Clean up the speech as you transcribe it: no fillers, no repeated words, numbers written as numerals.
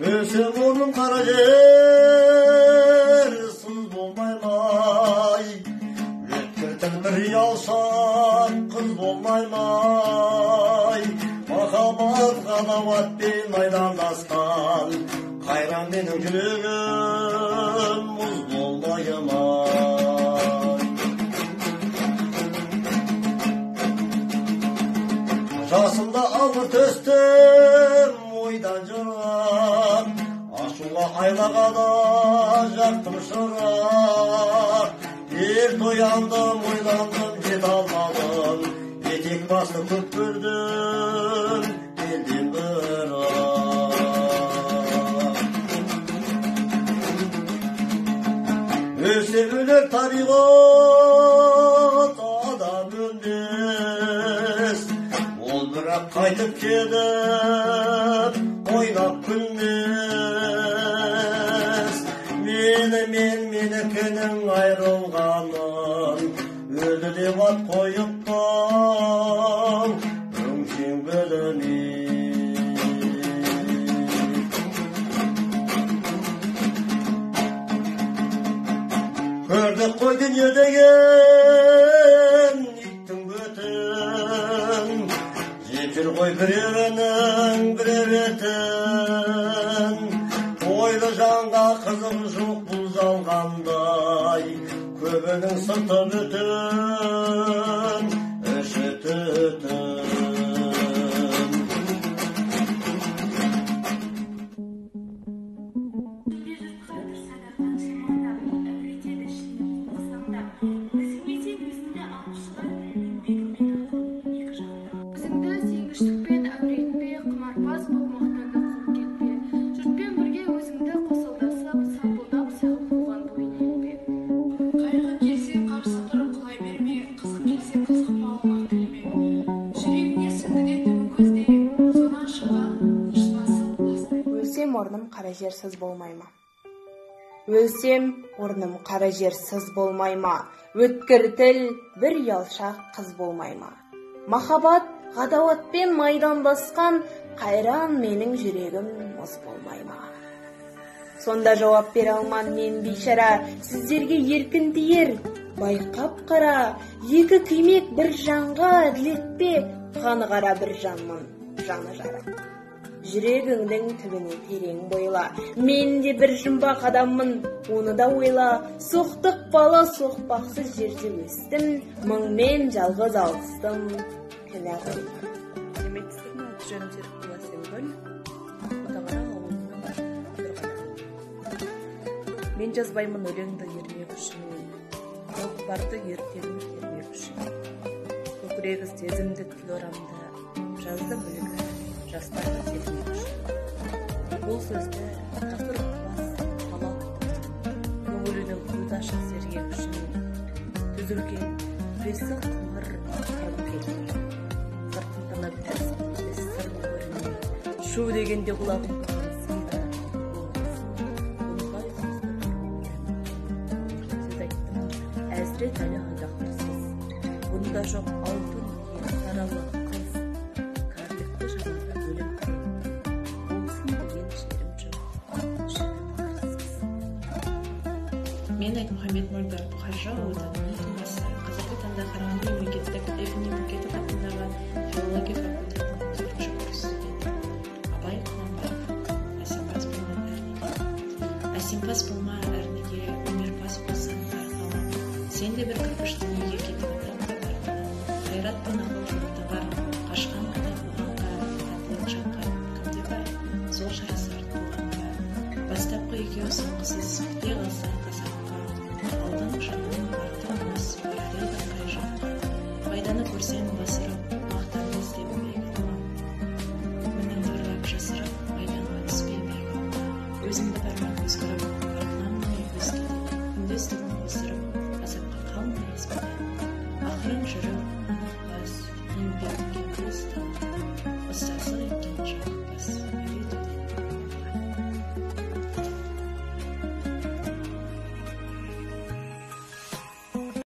Ölsem ornum kara yer, sız bolmaymay. Ötkürtün bir yalsan, kız bolmaymay. Makabat kanavat bin aydanlaskan, kayran benim gülüm, muz bolmaymay. Жасымда алғыр төстім, ойдан жырап, ашуға айлағада жақтым шырап. Ерт ояндым, ойландым, жет алмадым, етек басты көп көрдім, елден бұрап. Өлсе өлер табиғат, адам өлмес, ол бірақ қайтып келіп, ойнап күлмес. Менікінің айрылғанын өлді деп ат қойыптың, өңшең білмей. Көрдік қой дүние деген иттің бөтін, жетір ғой біреуінің бірер етін. Ойлы жанға қызым жоқ бұл жалғандай, көбінің сырты бүтін, іші түтін. Өлсем орным қара жер сыз болмай ма? Өлсем орным қара жер сыз болмай ма? Өткір тіл бір ұялшақ қыз болмай ма? Махаббат ғадауатпен майдандасқан, қайран менің жүрегім мұз болмай ма? Сонда жауап бере алман мен бейшара, сіздерге еркін тиер, байқап қара, екі күймек бір жанға әділетпе, қаны қара бір жанмын, жаны жара. Жүрегіңдің түбіне терең бойла, мен де бір жұмбақ адаммын, оны да ойла. Соқтық бала соқпақсыз жерде өстім, мұңмен жалғыз алыстым, кінә қойма. Деметсің жөн жеріп боласың бөл, отағара ауылыңнан бір ғана. Мен жазбаймын өлеңді ермек үшін, толықтарды ертеңін ермек үшін. Көкірегі сезімдік флорамда жазды бүлігі, жастарды сезмек үшін. Бұл сөзді тақыр қылас, қалап, көңілінің құлдашы сергек үшін. Түзілген бесі қыңыр қарым келмей, сыртынтынып тәс сыр көрінмей, шу дегенде құлағым тұрғансың да болмасын, бұндай сөзді сөз айттым, әзірет әлі андақтырсыз. Бұнда жоқ алтын ел саралы қыз, кәрілікті жанында өлім қырым, болсын деген жерім жоқ, жігіт қарсыз. Мен Айтмұхамед Мөлдір Бұқаржы ауданының тумасы. Қазіргі таңда Қарағанды мемлекеттік Эфин мемлекеттік атындағы филология факультетінің 4-ші курс студенті. Абай Құнанбаев. Әсемпаз болма әрнеге. Әсемпаз болма әрнеге, өнерпаз болсаң арқалы. Сен де бір кірпіш дүниеге кетіп адам да бар. Қайрат пен ақыл жұртта бар. Қашқан қытай болғанға, татылық жанға кімде бар? Сол шарасы артылғанға. Бастапқы екеуі соңғысыз күте қалса қасаққа. Алдың жаның артың мас, бірде бірқай жаққа. Пайданы көрсең басырым